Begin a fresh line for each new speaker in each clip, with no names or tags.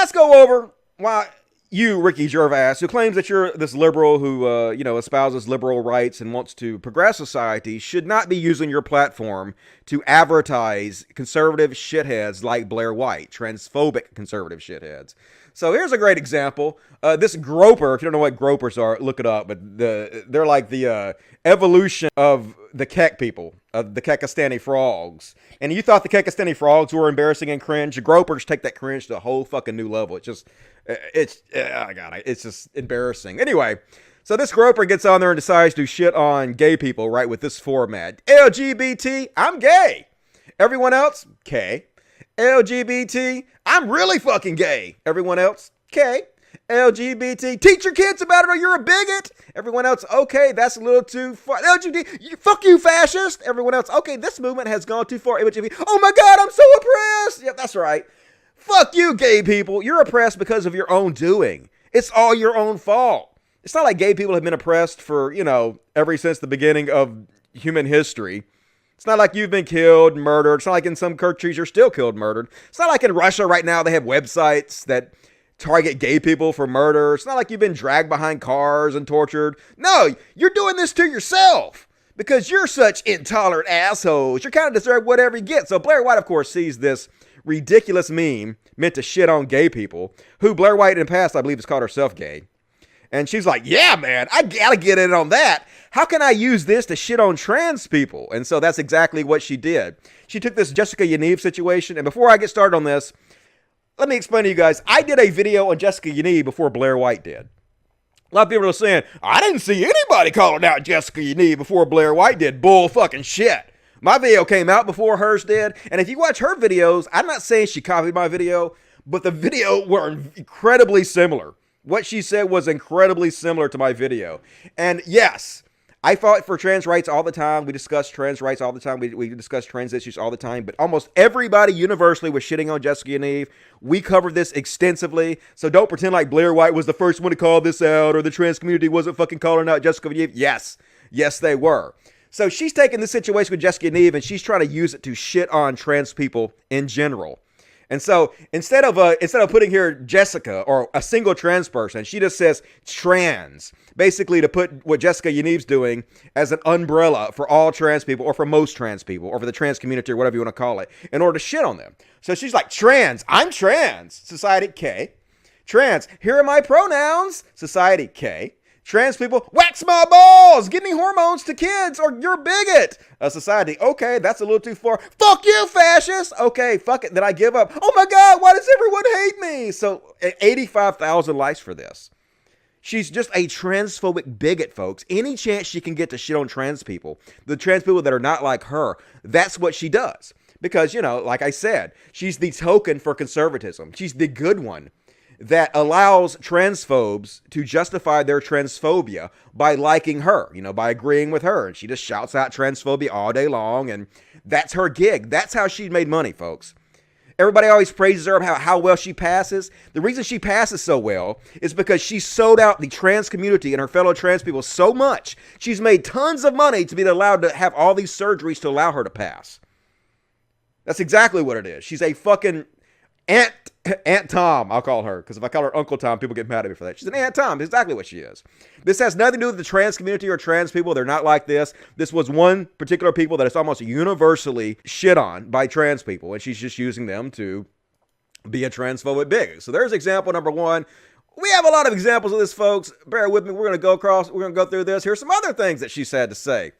let's go over why you, Ricky Gervais, who claims that you're this liberal who, espouses liberal rights and wants to progress society, should not be using your platform to advertise conservative shitheads like Blaire White, transphobic conservative shitheads. So here's a great example. This groper, if you don't know what gropers are, look it up, but they're like the evolution of the Kek people, of the Kekistani frogs. And you thought the Kekistani frogs were embarrassing and cringe. The gropers take that cringe to a whole fucking new level. It's just embarrassing. Anyway, so this groper gets on there and decides to shit on gay people, right, with this format. LGBT, I'm gay. Everyone else, K. LGBT, I'm really fucking gay. Everyone else, K. LGBT, teach your kids about it or you're a bigot. Everyone else, okay, that's a little too far. LGBT, fuck you, fascist. Everyone else, okay, this movement has gone too far. LGBT, oh my God, I'm so oppressed. Yeah, that's right. Fuck you, gay people. You're oppressed because of your own doing. It's all your own fault. It's not like gay people have been oppressed for, ever since the beginning of human history. It's not like you've been killed, murdered. It's not like in some countries you're still killed, murdered. It's not like in Russia right now they have websites that target gay people for murder. It's not like you've been dragged behind cars and tortured. No, you're doing this to yourself because you're such intolerant assholes. You kind of deserve whatever you get. So Blaire White, of course, sees this ridiculous meme meant to shit on gay people, who Blaire White in the past, I believe, has called herself gay. And she's like, yeah, man, I gotta get in on that. How can I use this to shit on trans people? And so that's exactly what she did. She took this Jessica Yaniv situation. And before I get started on this, let me explain to you guys. I did a video on Jessica Yaniv before Blaire White did. A lot of people are saying, I didn't see anybody calling out Jessica Yaniv before Blaire White did. Bull fucking shit. My video came out before hers did. And if you watch her videos, I'm not saying she copied my video, but the video were incredibly similar. What she said was incredibly similar to my video. And yes, I fought for trans rights all the time. We discuss trans rights all the time. We discuss trans issues all the time. But almost everybody universally was shitting on Jessica Yaniv. We covered this extensively. So don't pretend like Blaire White was the first one to call this out or the trans community wasn't fucking calling out Jessica Yaniv. Yes, they were. So she's taking this situation with Jessica Yaniv and she's trying to use it to shit on trans people in general. And so instead of putting here Jessica or a single trans person, she just says trans, basically to put what Jessica Yaniv's doing as an umbrella for all trans people or for most trans people or for the trans community or whatever you want to call it in order to shit on them. So she's like, trans, I'm trans. Society, K. Trans, here are my pronouns. Society, K. Trans people, wax my balls, give me hormones to kids, or you're a bigot. Society, okay, that's a little too far. Fuck you, fascist. Okay, fuck it, then I give up. Oh my God, why does everyone hate me? So 85,000 likes for this. She's just a transphobic bigot, folks. Any chance she can get to shit on trans people, the trans people that are not like her, that's what she does. Because, like I said, she's the token for conservatism. She's the good one that allows transphobes to justify their transphobia by liking her, by agreeing with her. And she just shouts out transphobia all day long, and that's her gig. That's how she made money, folks. Everybody always praises her about how well she passes. The reason she passes so well is because she sold out the trans community and her fellow trans people so much. She's made tons of money to be allowed to have all these surgeries to allow her to pass. That's exactly what it is. She's a fucking Aunt Tom, I'll call her, because if I call her Uncle Tom, people get mad at me for that. She's an Aunt Tom. That's exactly what she is. This has nothing to do with the trans community or trans people. They're not like this. This was one particular people that is almost universally shit on by trans people, and she's just using them to be a transphobic bigot. So there's example number one. We have a lot of examples of this, folks. Bear with me. We're going to go through this. Here's some other things that she's had to say.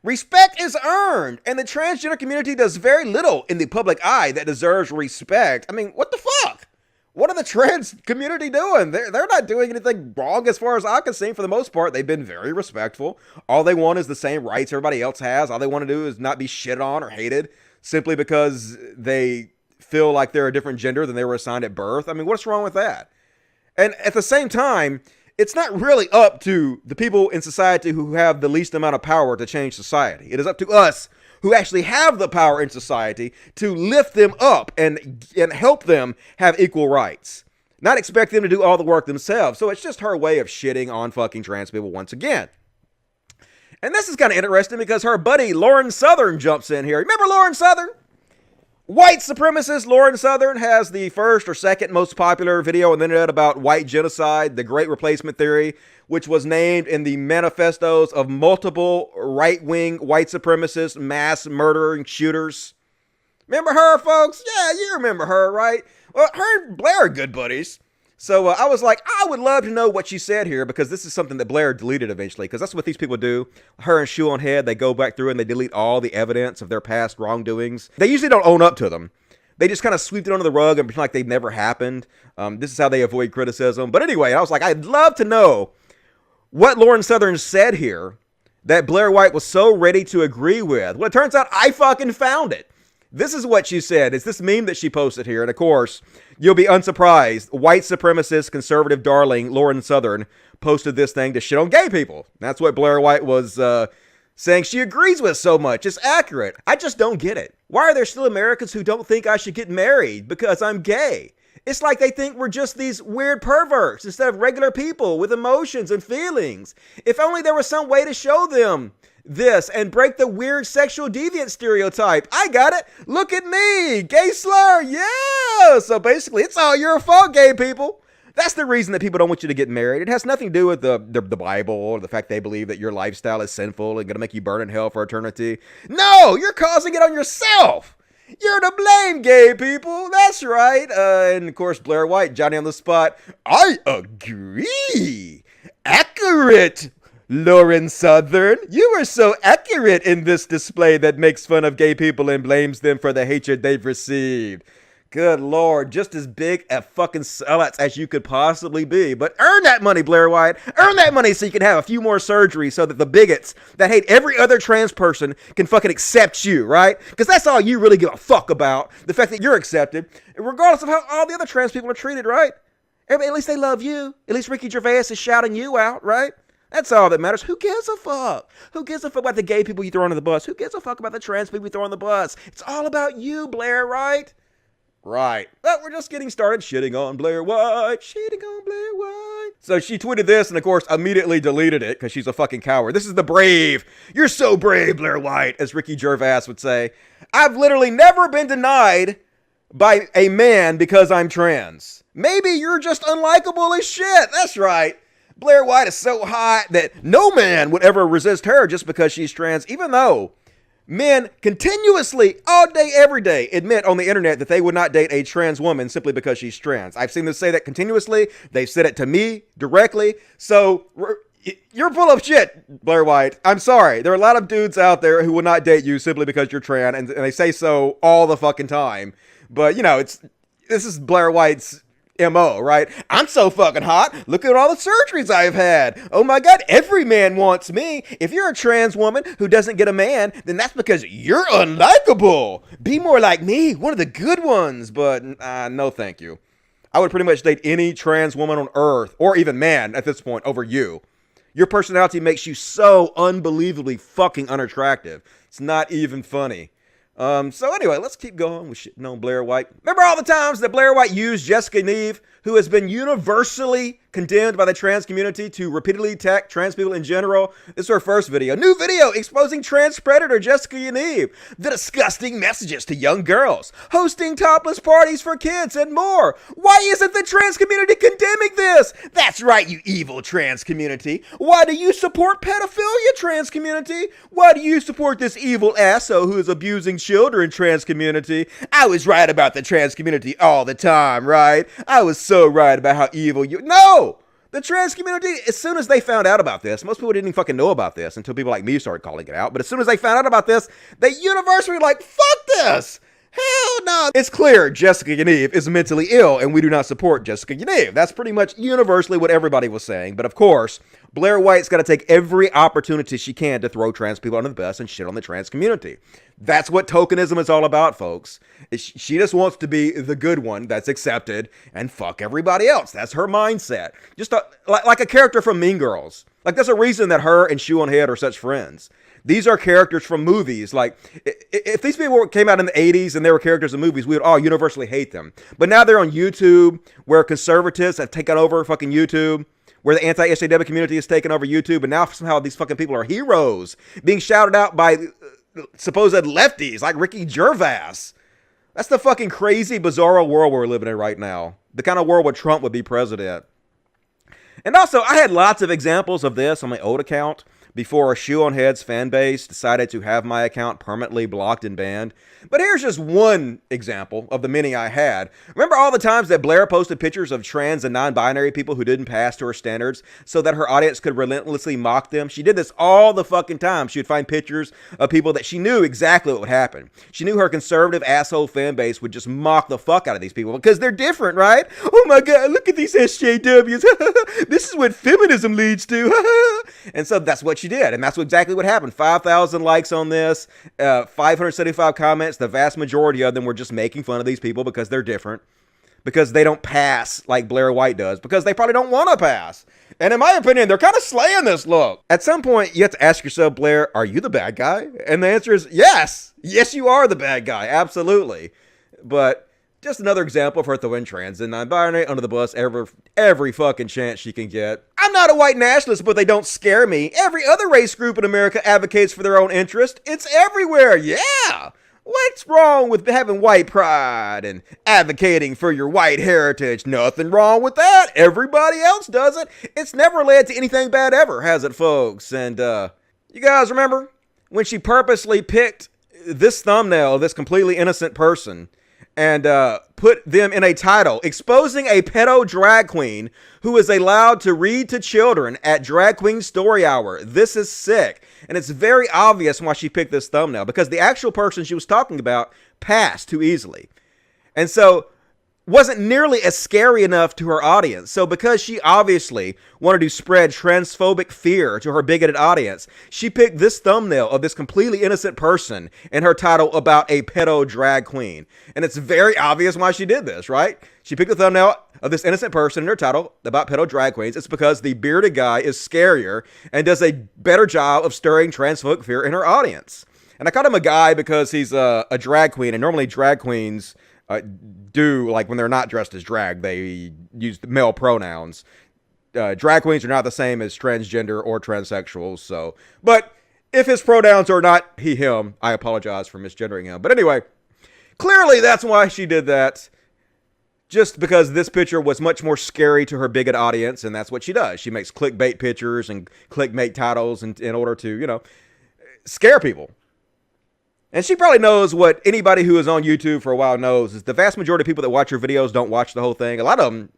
Respect is earned, and the transgender community does very little in the public eye that deserves respect. I mean, what the fuck? What are the trans community doing? They're not doing anything wrong as far as I can see. For the most part, they've been very respectful. All they want is the same rights everybody else has. All they want to do is not be shit on or hated simply because they feel like they're a different gender than they were assigned at birth. I mean, what's wrong with that? And at the same time, it's not really up to the people in society who have the least amount of power to change society. It is up to us who actually have the power in society to lift them up and help them have equal rights. Not expect them to do all the work themselves. So it's just her way of shitting on fucking trans people once again. And this is kind of interesting because her buddy Lauren Southern jumps in here. Remember Lauren Southern? White supremacist Lauren Southern has the first or second most popular video on the internet about white genocide, the Great Replacement Theory, which was named in the manifestos of multiple right-wing white supremacist mass murdering shooters. Remember her, folks? Yeah, you remember her, right? Well, her and Blaire are good buddies. So I was like, I would love to know what she said here, because this is something that Blaire deleted eventually, because that's what these people do. Her and Shoe on Head, they go back through and they delete all the evidence of their past wrongdoings. They usually don't own up to them. They just kind of sweep it under the rug and pretend like they've never happened. This is how they avoid criticism. But anyway, I was like, I'd love to know what Lauren Southern said here that Blaire White was so ready to agree with. Well, it turns out I fucking found it. This is what she said. It's this meme that she posted here. And of course, you'll be unsurprised. White supremacist conservative darling Lauren Southern posted this thing to shit on gay people. That's what Blaire White was saying she agrees with so much. It's accurate. I just don't get it. Why are there still Americans who don't think I should get married because I'm gay? It's like they think we're just these weird perverts instead of regular people with emotions and feelings. If only there was some way to show them this and break the weird sexual deviant stereotype. I got it. Look at me. Gay slur. Yeah. So basically, it's all your fault, gay people. That's the reason that people don't want you to get married. It has nothing to do with the Bible or the fact they believe that your lifestyle is sinful and going to make you burn in hell for eternity. No, you're causing it on yourself. You're to blame, gay people. That's right. And of course, Blaire White, Johnny on the spot. I agree. Accurate. Lauren Southern, you are so accurate in this display that makes fun of gay people and blames them for the hatred they've received. Good Lord, just as big a fucking sellouts as you could possibly be. But earn that money, Blaire White. Earn that money so you can have a few more surgeries so that the bigots that hate every other trans person can fucking accept you, right? Because that's all you really give a fuck about. The fact that you're accepted, regardless of how all the other trans people are treated, right? At least they love you. At least Ricky Gervais is shouting you out, right? That's all that matters. Who gives a fuck? Who gives a fuck about the gay people you throw under the bus? Who gives a fuck about the trans people you throw on the bus? It's all about you, Blaire, right? Right. But we're just getting started shitting on Blaire White. Shitting on Blaire White. So she tweeted this and, of course, immediately deleted it because she's a fucking coward. This is the brave. You're so brave, Blaire White, as Ricky Gervais would say. I've literally never been denied by a man because I'm trans. Maybe you're just unlikable as shit. That's right. Blaire White is so hot that no man would ever resist her just because she's trans, even though men continuously, all day, every day, admit on the internet that they would not date a trans woman simply because she's trans. I've seen them say that continuously. They've said it to me directly. So you're full of shit, Blaire White. I'm sorry. There are a lot of dudes out there who will not date you simply because you're trans, and they say so all the fucking time. But, you know, this is Blaire White's MO, right? I'm so fucking hot. Look at all the surgeries I've had. Oh my God, every man wants me. If you're a trans woman who doesn't get a man, then that's because you're unlikable. Be more like me, one of the good ones. But no thank you. I would pretty much date any trans woman on earth, or even man at this point, over you. Your personality makes you so unbelievably fucking unattractive. It's not even funny. So anyway, let's keep going with shitting on Blaire White. Remember all the times that Blaire White used Jessica Neve, who has been universally condemned by the trans community, to repeatedly attack trans people in general? This is her first video. New video exposing trans predator Jessica Neve. The disgusting messages to young girls. Hosting topless parties for kids and more. Why isn't the trans community condemning this? That's right, you evil trans community. Why do you support pedophilia, trans community? Why do you support this evil asshole who is abusing children, trans community? I was right about the trans community all the time, right? I was so right about how evil you... No! The trans community, as soon as they found out about this, most people didn't even fucking know about this until people like me started calling it out, but as soon as they found out about this, they universally were like, fuck this! Hell no! It's clear Jessica Yaniv is mentally ill, and we do not support Jessica Yaniv. That's pretty much universally what everybody was saying. But of course, Blaire White's got to take every opportunity she can to throw trans people under the bus and shit on the trans community. That's what tokenism is all about, folks. She just wants to be the good one that's accepted and fuck everybody else. That's her mindset. Just like a character from Mean Girls. Like, there's a reason that her and Shoe on Head are such friends. These are characters from movies. Like, if these people came out in the 80s and they were characters in movies, we would all universally hate them. But now they're on YouTube, where conservatives have taken over fucking YouTube, where the anti-SJW community has taken over YouTube, and now somehow these fucking people are heroes, being shouted out by supposed lefties like Ricky Gervais. That's the fucking crazy, bizarro world we're living in right now. The kind of world where Trump would be president. And also, I had lots of examples of this on my old account before a Shoe on Heads fan base decided to have my account permanently blocked and banned. But here's just one example of the many I had. Remember all the times that Blaire posted pictures of trans and non-binary people who didn't pass to her standards so that her audience could relentlessly mock them? She did this all the fucking time. She would find pictures of people that she knew exactly what would happen. She knew her conservative asshole fan base would just mock the fuck out of these people because they're different, right? Oh my God, look at these SJWs. This is what feminism leads to. And so that's what she did. And that's exactly what happened. 5,000 likes on this, 575 comments. The vast majority of them were just making fun of these people because they're different, because they don't pass like Blaire White does, because they probably don't want to pass. And in my opinion, they're kind of slaying this look. At some point, you have to ask yourself, Blaire, are you the bad guy? And the answer is yes. Yes, you are the bad guy. Absolutely. But just another example of her throwing trans and non-binary under the bus every fucking chance she can get. I'm not a white nationalist, but they don't scare me. Every other race group in America advocates for their own interest. It's everywhere. Yeah. What's wrong with having white pride and advocating for your white heritage? Nothing wrong with that. Everybody else does it. It's never led to anything bad ever, has it, folks? And you guys remember when she purposely picked this thumbnail of this completely innocent person and put them in a title exposing a pedo drag queen who is allowed to read to children at Drag Queen Story Hour? This is sick. And it's very obvious why she picked this thumbnail, because the actual person she was talking about passed too easily. And so wasn't nearly as scary enough to her audience. So because she obviously wanted to spread transphobic fear to her bigoted audience, she picked this thumbnail of this completely innocent person in her title about a pedo drag queen. And it's very obvious why she did this, right? She picked the thumbnail of this innocent person in her title about pedo drag queens. It's because the bearded guy is scarier and does a better job of stirring transphobic fear in her audience. And I called him a guy because he's a drag queen, and normally drag queens do, like when they're not dressed as drag, they use the male pronouns. Drag queens are not the same as transgender or transsexuals. So, but if his pronouns are not he, him, I apologize for misgendering him. But anyway, clearly that's why she did that. Just because this picture was much more scary to her bigot audience, and that's what she does. She makes clickbait pictures and clickbait titles in order to, scare people. And she probably knows what anybody who is on YouTube for a while knows, is the vast majority of people that watch her videos don't watch the whole thing. A lot of them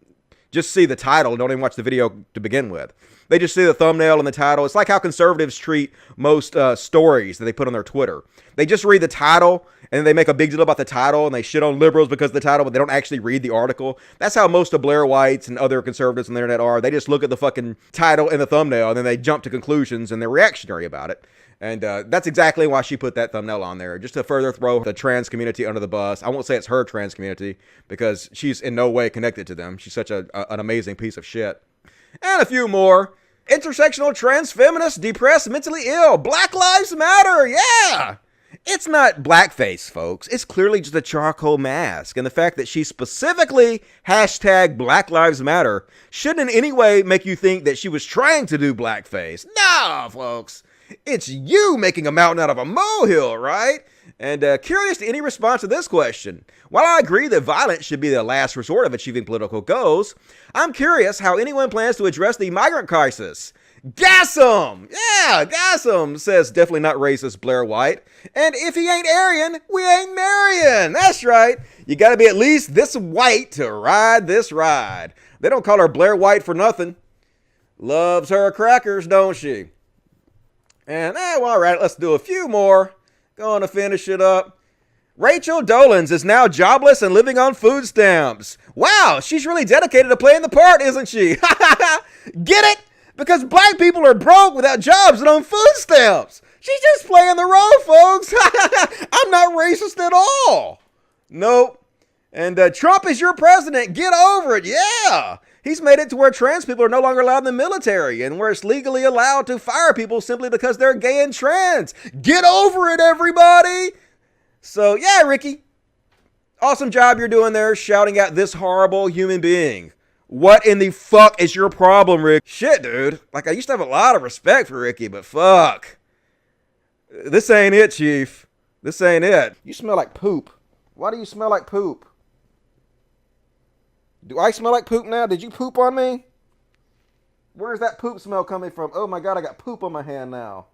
just see the title and don't even watch the video to begin with. They just see the thumbnail and the title. It's like how conservatives treat most stories that they put on their Twitter. They just read the title and then they make a big deal about the title and they shit on liberals because of the title, but they don't actually read the article. That's how most of Blaire Whites and other conservatives on the internet are. They just look at the fucking title and the thumbnail and then they jump to conclusions and they're reactionary about it. And that's exactly why she put that thumbnail on there, just to further throw the trans community under the bus. I won't say it's her trans community because she's in no way connected to them. She's such an amazing piece of shit. And a few more. Intersectional trans feminists depressed, mentally ill. Black Lives Matter. Yeah. It's not blackface, folks. It's clearly just a charcoal mask. And the fact that she specifically hashtag Black Lives Matter shouldn't in any way make you think that she was trying to do blackface. No, folks. It's you making a mountain out of a molehill, right? And curious to any response to this question. While I agree that violence should be the last resort of achieving political goals, I'm curious how anyone plans to address the migrant crisis. Gas 'em! Yeah, gas 'em, says definitely not racist Blaire White. And if he ain't Aryan, we ain't marrying. That's right. You gotta be at least this white to ride this ride. They don't call her Blaire White for nothing. Loves her crackers, don't she? And well, all right, let's do a few more. Going to finish it up. Rachel Dolans is now jobless and living on food stamps. Wow, she's really dedicated to playing the part, isn't she? Get it? Because black people are broke without jobs and on food stamps. She's just playing the role, folks. I'm not racist at all. Nope. And Trump is your president. Get over it. Yeah. He's made it to where trans people are no longer allowed in the military and where it's legally allowed to fire people simply because they're gay and trans. Get over it, everybody. So, yeah, Ricky. Awesome job you're doing there shouting at this horrible human being. What in the fuck is your problem, Rick? Shit, dude. Like, I used to have a lot of respect for Ricky, but fuck. This ain't it, Chief. This ain't it. You smell like poop Why do you smell like poop? Do I smell like poop now? Did you poop on me? Where's that poop smell coming from? Oh my god, I got poop on my hand now.